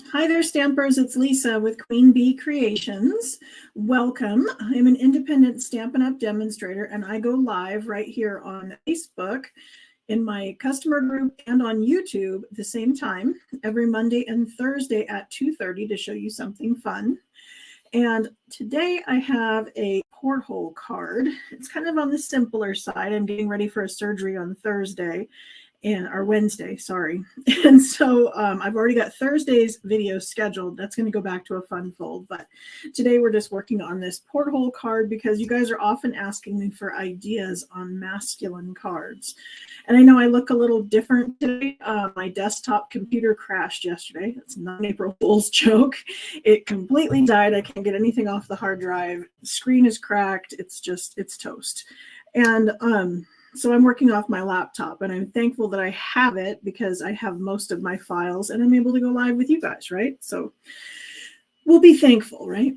Hi there, Stampers. It's Lisa with Queen Bee Creations. Welcome. I'm an independent Stampin' Up! Demonstrator, and I go live right here on Facebook in my customer group and on YouTube at the same time every Monday and Thursday at 2:30 to show you something fun. And today I have a Porthole card. It's kind of on the simpler side. I'm getting ready for a surgery on Thursday. Or Wednesday, sorry. And so I've already got Thursday's video scheduled. That's going to go back to a fun fold. But today we're just working on this Porthole card because you guys are often asking me for ideas on masculine cards. And I know I look a little different today. My desktop computer crashed yesterday. It's not an April Fool's joke. It completely died. I can't get anything off the hard drive. The screen is cracked. It's toast. And so I'm working off my laptop, and I'm thankful that I have it because I have most of my files and I'm able to go live with you guys, right? So we'll be thankful, right?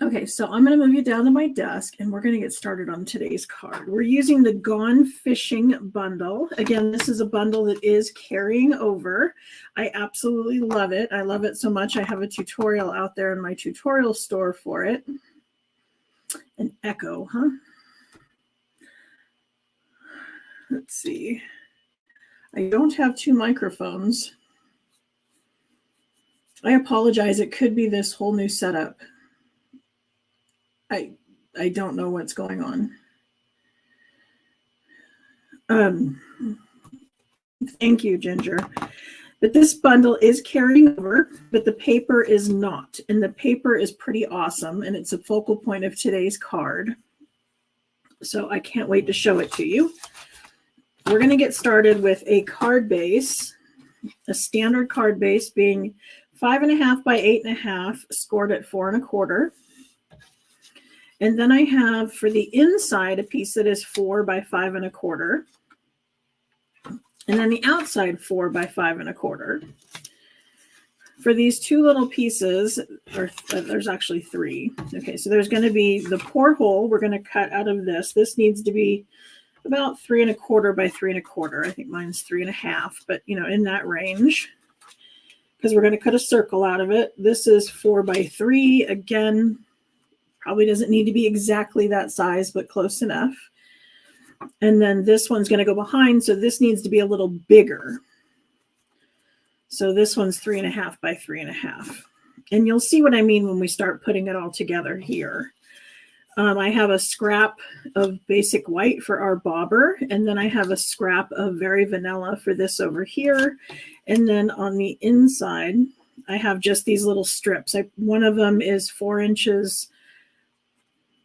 Okay, so I'm going to move you down to my desk and we're going to get started on today's card. We're using the Gone Fishing bundle. Again, this is a bundle that is carrying over. I absolutely love it. I love it so much. I have a tutorial out there in my tutorial store for it. An echo, huh? Let's see. I don't have two microphones. I apologize. It could be this whole new setup. I don't know what's going on. Thank you, Ginger. But this bundle is carrying over, but the paper is not. And the paper is pretty awesome, and it's a focal point of today's card. So I can't wait to show it to you. We're going to get started with a card base, a standard card base being 5.5 by 8.5, scored at 4 1/4. And then I have for the inside a piece that is 4 by 5 1/4. And then the outside 4 by 5 1/4. For these two little pieces, or there's actually 3. Okay, so there's going to be the porthole we're going to cut out of this. This needs to be about 3 1/4 by 3 1/4. I think mine's 3 1/2, but in that range, because we're going to cut a circle out of it. This is 4 by 3. Again, probably doesn't need to be exactly that size, but close enough. And then this one's going to go behind, so this needs to be a little bigger. So this one's 3 1/2 by 3 1/2. And you'll see what I mean when we start putting it all together here. I have a scrap of basic white for our bobber, and then I have a scrap of very vanilla for this over here. And then on the inside, I have just these little strips. One of them is 4 inches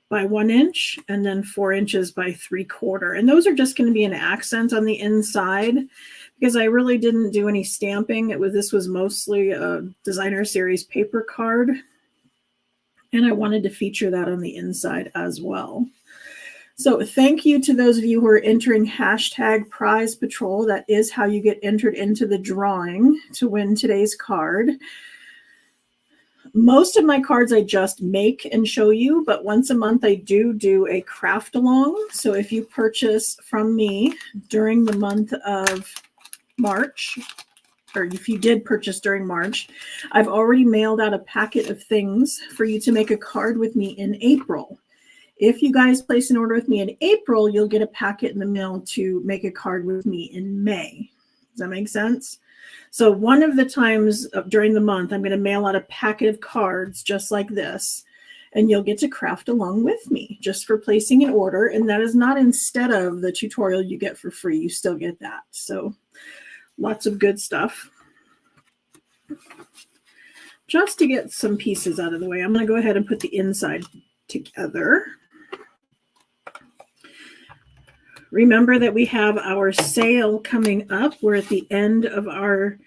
by 1 inch, and then 4 inches by 3/4. And those are just going to be an accent on the inside because I really didn't do any stamping. This was mostly a designer series paper card. And I wanted to feature that on the inside as well. So thank you to those of you who are entering hashtag Prize Patrol. That is how you get entered into the drawing to win today's card. Most of my cards I just make and show you, but once a month I do a craft along. So if you purchase from me during the month of March, or if you did purchase during March, I've already mailed out a packet of things for you to make a card with me in April. If you guys place an order with me in April, you'll get a packet in the mail to make a card with me in May. Does that make sense? So one of the times during the month, I'm going to mail out a packet of cards just like this, and you'll get to craft along with me just for placing an order. And that is not instead of the tutorial you get for free. You still get that. So lots of good stuff. Just to get some pieces out of the way, I'm going to go ahead and put the inside together. Remember that we have our sale coming up. We're at the end of our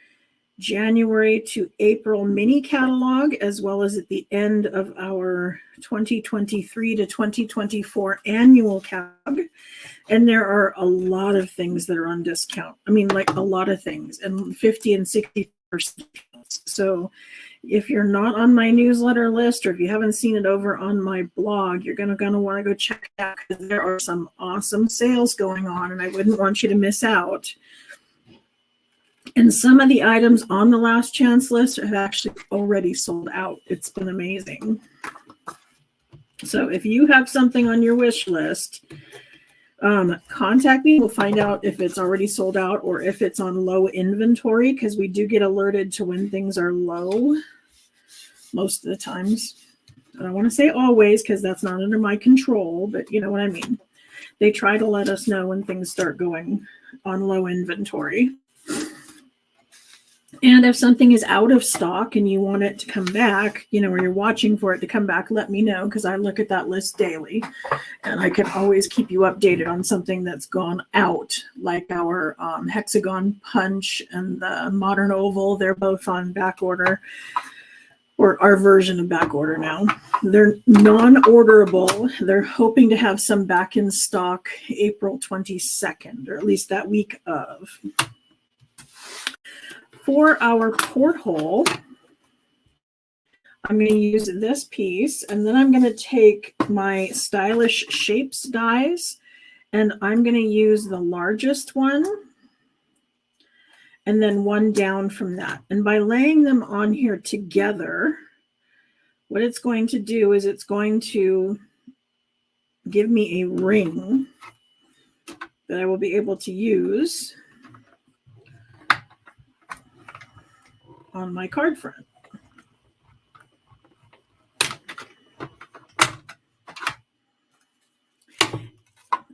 January to April mini catalog, as well as at the end of our 2023 to 2024 annual catalog. And there are a lot of things that are on discount. I mean, like a lot of things, and 50 and 60%. So if you're not on my newsletter list, or if you haven't seen it over on my blog, you're going to want to go check it out because there are some awesome sales going on, and I wouldn't want you to miss out. And some of the items on the last chance list have actually already sold out. It's been amazing. So if you have something on your wish list, contact me. We'll find out if it's already sold out or if it's on low inventory, because we do get alerted to when things are low most of the times. I don't want to say always because that's not under my control, but you know what I mean. They try to let us know when things start going on low inventory. And if something is out of stock and you want it to come back, you know, or you're watching for it to come back, let me know, because I look at that list daily and I can always keep you updated on something that's gone out, like our hexagon punch and the modern oval. They're both on back order, or our version of back order now. They're non-orderable. They're hoping to have some back in stock April 22nd, or at least that week of. For our porthole, I'm going to use this piece, and then I'm going to take my Stylish Shapes dies, and I'm going to use the largest one, and then one down from that. And by laying them on here together, what it's going to do is it's going to give me a ring that I will be able to use on my card front.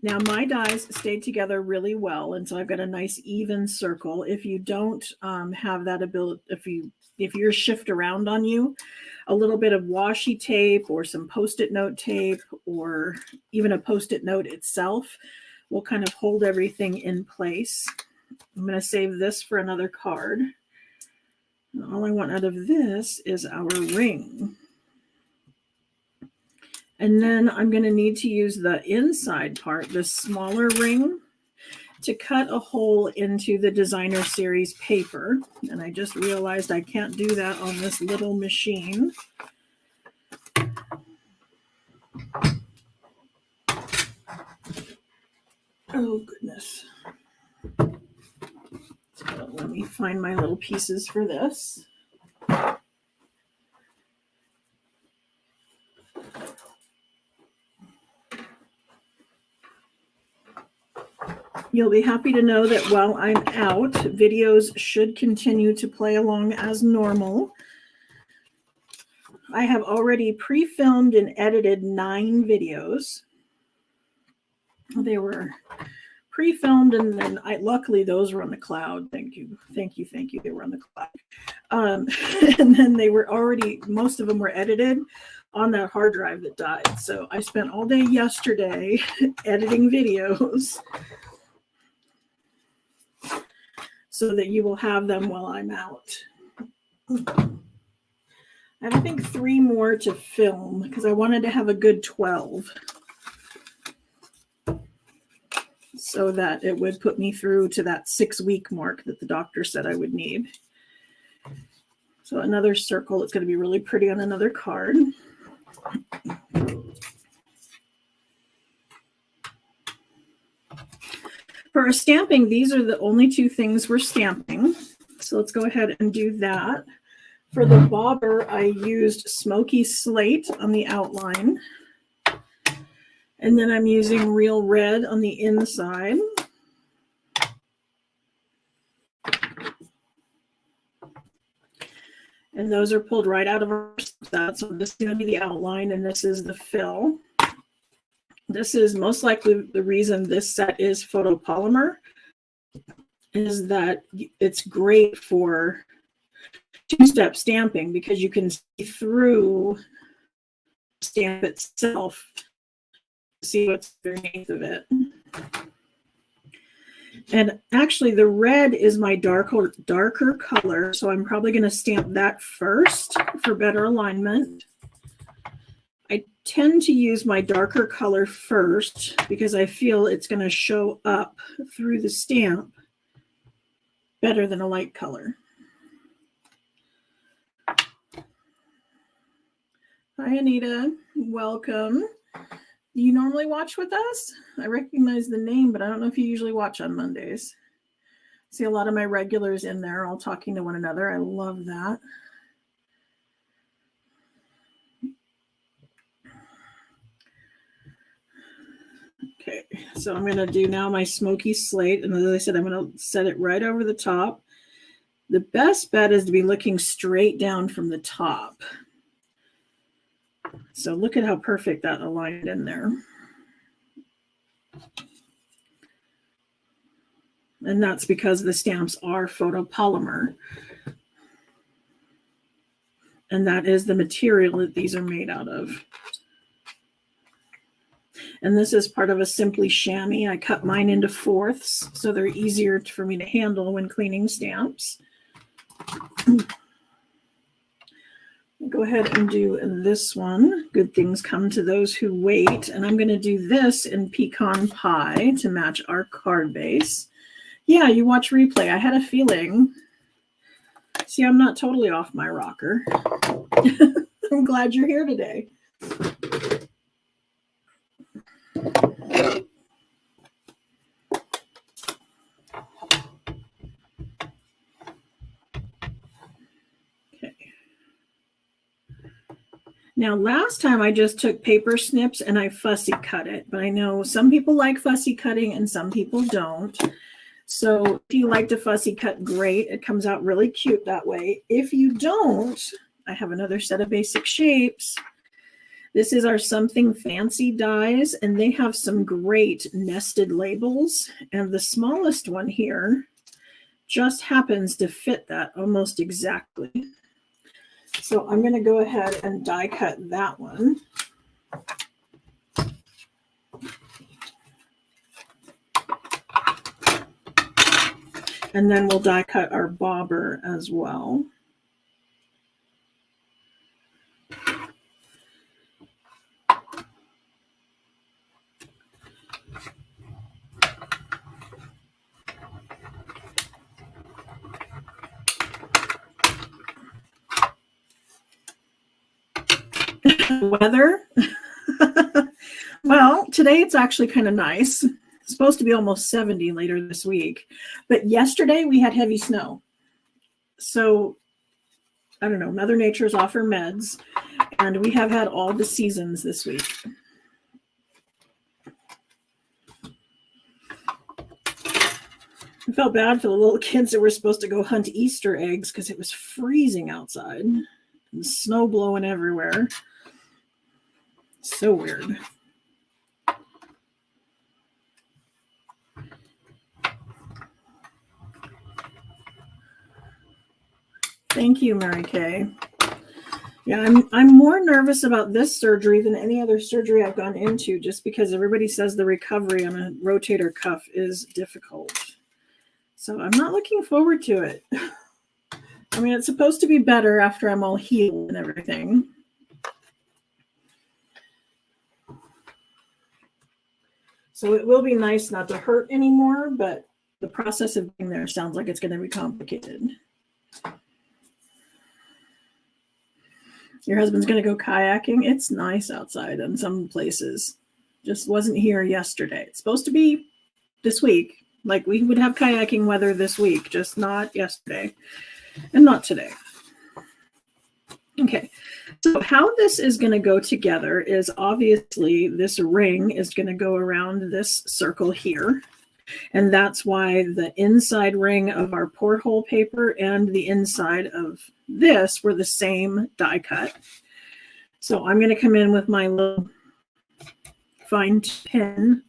Now my dies stayed together really well, and so I've got a nice even circle. If you don't have that ability, if yours shift around on you, a little bit of washi tape or some Post-it note tape or even a Post-it note itself will kind of hold everything in place. I'm going to save this for another card. And all I want out of this is our ring. And then I'm going to need to use the inside part, the smaller ring, to cut a hole into the designer series paper. And I just realized I can't do that on this little machine. Oh, goodness. So let me find my little pieces for this. You'll be happy to know that while I'm out, videos should continue to play along as normal. I have already pre-filmed and edited 9 videos. They were pre-filmed, and then luckily those were on the cloud. Thank you. They were on the cloud. And then they were already, most of them were edited on that hard drive that died. So I spent all day yesterday editing videos so that you will have them while I'm out. I have, I think, 3 more to film because I wanted to have a good 12 so that it would put me through to that 6-week mark that the doctor said I would need. So another circle. It's going to be really pretty on another card. For our stamping, these are the only 2 things we're stamping. So let's go ahead and do that. For the bobber, I used Smoky Slate on the outline. And then I'm using Real Red on the inside. And those are pulled right out of our set. So this is going to be the outline, and this is the fill. This is most likely the reason this set is photopolymer, is that it's great for 2-step stamping because you can see through the stamp itself to see what's underneath of it. And actually the red is my darker color, so I'm probably going to stamp that first for better alignment. I tend to use my darker color first because I feel it's going to show up through the stamp better than a light color. Hi, Anita. Welcome. Do you normally watch with us? I recognize the name, but I don't know if you usually watch on Mondays. See a lot of my regulars in there all talking to one another. I love that. Okay, so I'm going to do now my smoky slate. And as I said, I'm going to set it right over the top. The best bet is to be looking straight down from the top. So look at how perfect that aligned in there. And that's because the stamps are photopolymer. And that is the material that these are made out of. And this is part of a Simply chamois. I cut mine into fourths so they're easier for me to handle when cleaning stamps. Go ahead and do this one. Good things come to those who wait. And I'm going to do this in pecan pie to match our card base. Yeah, you watch replay. I had a feeling. See, I'm not totally off my rocker. I'm glad you're here today. Okay. Now, last time I just took paper snips and I fussy cut it, but I know some people like fussy cutting and some people don't. So if you like to fussy cut, great. It comes out really cute that way. If you don't, I have another set of basic shapes. This is our Something Fancy dies, and they have some great nested labels. And the smallest one here just happens to fit that almost exactly. So I'm going to go ahead and die cut that one. And then we'll die cut our bobber as well. Weather. Well, today it's actually kind of nice. It's supposed to be almost 70 later this week. But yesterday we had heavy snow. So, I don't know, Mother Nature's off her meds. And we have had all the seasons this week. I felt bad for the little kids that were supposed to go hunt Easter eggs because it was freezing outside and snow blowing everywhere. So weird. Thank you, Mary Kay. Yeah, I'm more nervous about this surgery than any other surgery I've gone into, just because everybody says the recovery on a rotator cuff is difficult. So I'm not looking forward to it. I mean, it's supposed to be better after I'm all healed and everything. So it will be nice not to hurt anymore, but the process of being there sounds like it's going to be complicated. Your husband's going to go kayaking. It's nice outside in some places. Just wasn't here yesterday. It's supposed to be this week. Like we would have kayaking weather this week, just not yesterday and not today. Okay, so how this is going to go together is obviously this ring is going to go around this circle here. And that's why the inside ring of our porthole paper and the inside of this were the same die cut. So I'm going to come in with my little fine pin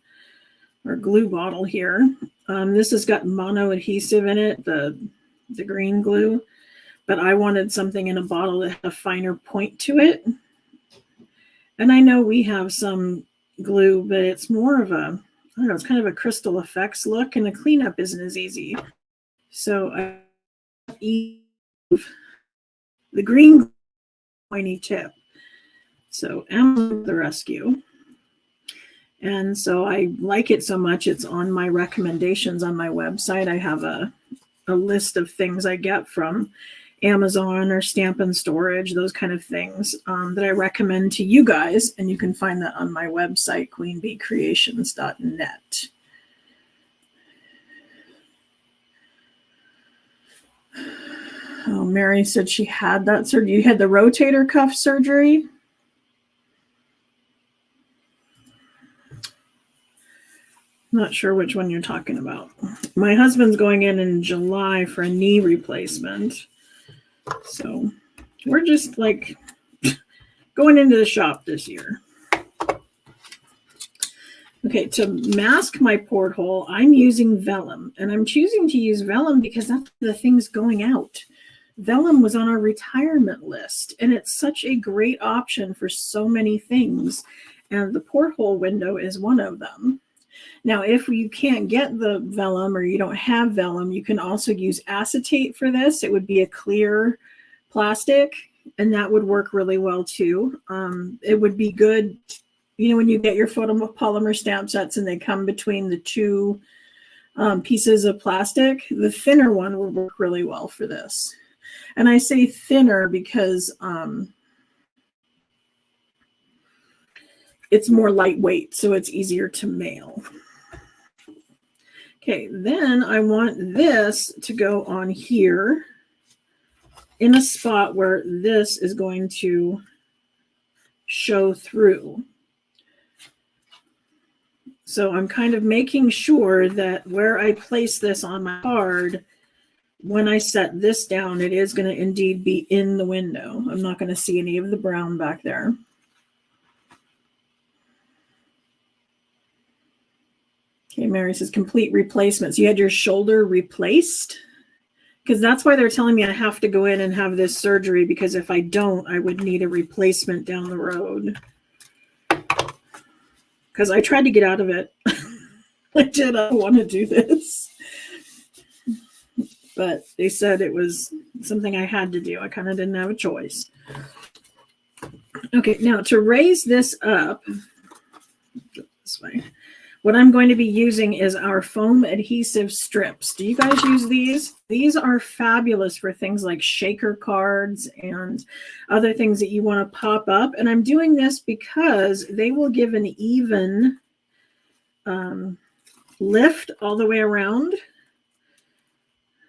or glue bottle here. This has got mono adhesive in it, the green glue, but I wanted something in a bottle that had a finer point to it. And I know we have some glue, but it's more of a, I don't know, it's kind of a crystal effects look, and the cleanup isn't as easy. So I use the green pointy tip. So Amazon the rescue. And so I like it so much, it's on my recommendations on my website. I have a list of things I get from Amazon or Stampin storage, those kind of things that I recommend to you guys. And you can find that on my website, queenbeecreations.net. Oh, Mary said she had that surgery. You had the rotator cuff surgery? Not sure which one you're talking about. My husband's going in July for a knee replacement. So we're just like going into the shop this year. Okay, to mask my porthole, I'm using Vellum. And I'm choosing to use Vellum because that's the thing's going out. Vellum was on our retirement list, and it's such a great option for so many things. And the porthole window is one of them. Now, if you can't get the Vellum or you don't have Vellum, you can also use acetate for this. It would be a clear plastic, and that would work really well too. It would be good, you know, when you get your photopolymer stamp sets and they come between the two pieces of plastic, the thinner one will work really well for this. And I say thinner because it's more lightweight, so it's easier to mail. Okay, then I want this to go on here in a spot where this is going to show through. So I'm kind of making sure that where I place this on my card, when I set this down, it is going to indeed be in the window. I'm not going to see any of the brown back there. Okay, Mary says complete replacement. So you had your shoulder replaced? Because that's why they're telling me I have to go in and have this surgery, because if I don't, I would need a replacement down the road. Because I tried to get out of it. I did not want to do this. But they said it was something I had to do. I kind of didn't have a choice. Okay, now to raise this up, this way, what I'm going to be using is our foam adhesive strips. Do you guys use these? These are fabulous for things like shaker cards and other things that you want to pop up. And I'm doing this because they will give an even lift all the way around.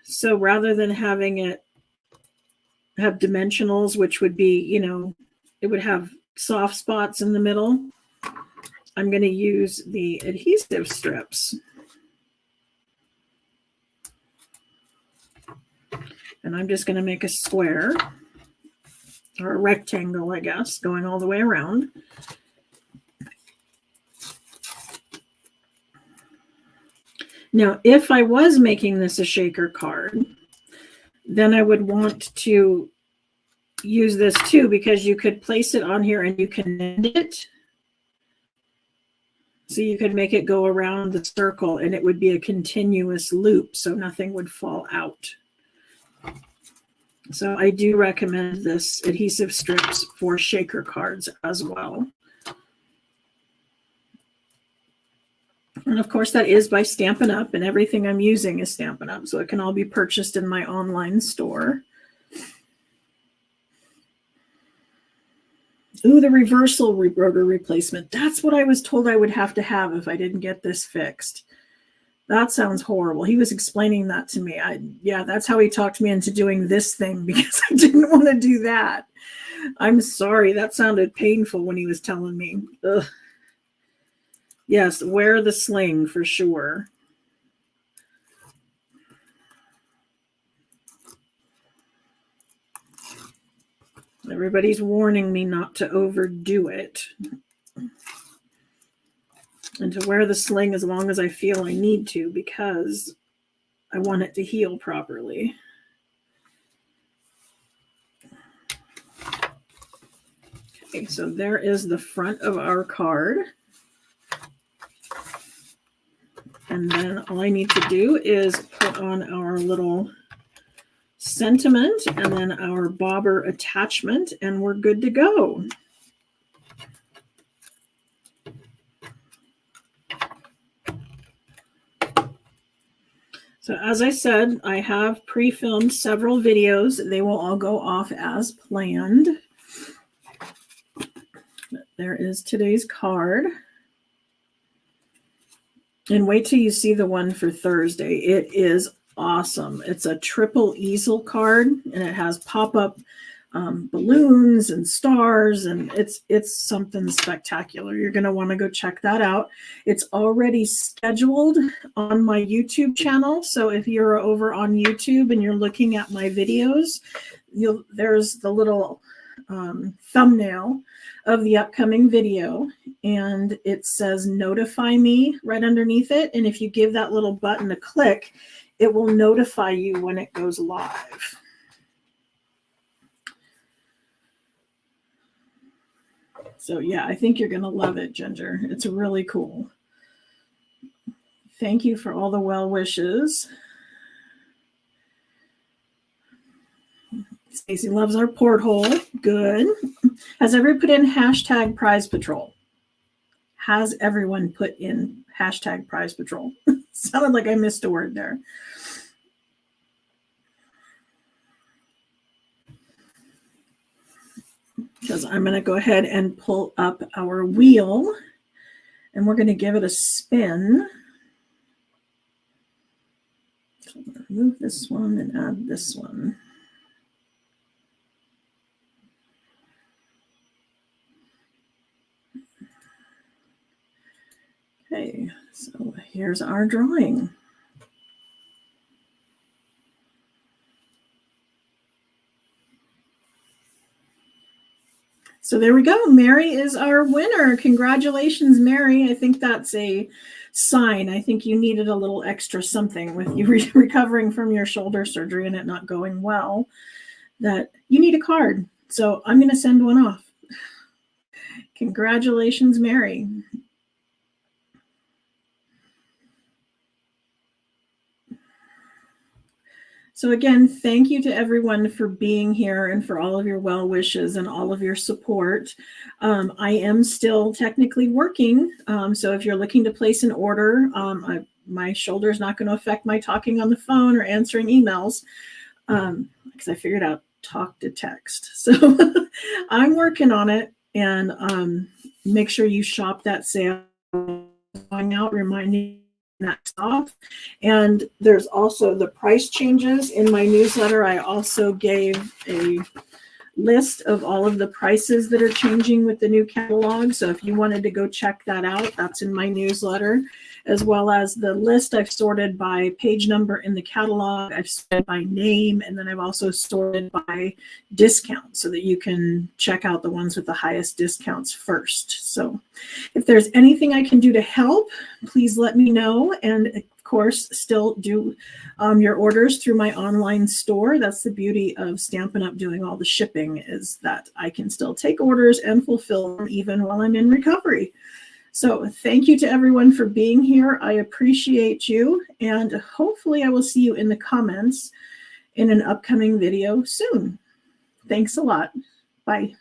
So rather than having it have dimensionals, which would be, you know, it would have soft spots in the middle, I'm going to use the adhesive strips. And I'm just going to make a square, or a rectangle, I guess, going all the way around. Now, if I was making this a shaker card, then I would want to use this too, because you could place it on here and you can end it. So you could make it go around the circle and it would be a continuous loop, so nothing would fall out. So I do recommend this adhesive strips for shaker cards as well. And of course that is by Stampin' Up, and everything I'm using is Stampin' Up, so it can all be purchased in my online store. Ooh, the reversal rotor replacement. That's what I was told I would have to have if I didn't get this fixed. That sounds horrible. He was explaining that to me. Yeah, that's how he talked me into doing this thing, because I didn't want to do that. I'm sorry. That sounded painful when he was telling me. Ugh. Yes, wear the sling for sure. Everybody's warning me not to overdo it, and to wear the sling as long as I feel I need to, because I want it to heal properly. Okay, so there is the front of our card. And then all I need to do is put on our little sentiment and then our bobber attachment, and we're good to go. So as I said, I have pre-filmed several videos. They will all go off as planned. There is today's card. And wait till you see the one for Thursday. It is awesome. It's a triple easel card, and it has pop-up balloons and stars, and it's something spectacular. You're going to want to go check that out. It's already scheduled on my YouTube channel, so if you're over on YouTube and you're looking at my videos, there's the little thumbnail of the upcoming video, and it says notify me right underneath it, and if you give that little button a click, it will notify you when it goes live. So yeah, I think you're going to love it, Ginger. It's really cool. Thank you for all the well wishes. Stacy loves our porthole. Good. Has everyone put in hashtag prize patrol? Has everyone put in hashtag prize patrol? Sounded like I missed a word there. Because I'm going to go ahead and pull up our wheel, and we're going to give it a spin. So I'm going to remove this one and add this one. Okay, so here's our drawing. So there we go. Mary is our winner. Congratulations, Mary. I think that's a sign. I think you needed a little extra something with you recovering from your shoulder surgery and it not going well, that you need a card. So I'm going to send one off. Congratulations, Mary. So again, thank you to everyone for being here and for all of your well wishes and all of your support. I am still technically working. So if you're looking to place an order, my shoulder is not going to affect my talking on the phone or answering emails, because I figured out talk to text. So I'm working on it, and make sure you shop that sale going out, reminding next off. And there's also the price changes in my newsletter. I also gave a list of all of the prices that are changing with the new catalog. So if you wanted to go check that out, that's in my newsletter, as well as the list I've sorted by page number in the catalog. I've sorted by name, and then I've also sorted by discount so that you can check out the ones with the highest discounts first. So if there's anything I can do to help, please let me know. And of course, still do your orders through my online store. That's the beauty of Stampin' Up! Doing all the shipping, is that I can still take orders and fulfill them even while I'm in recovery. So thank you to everyone for being here. I appreciate you, and hopefully I will see you in the comments in an upcoming video soon. Thanks a lot. Bye.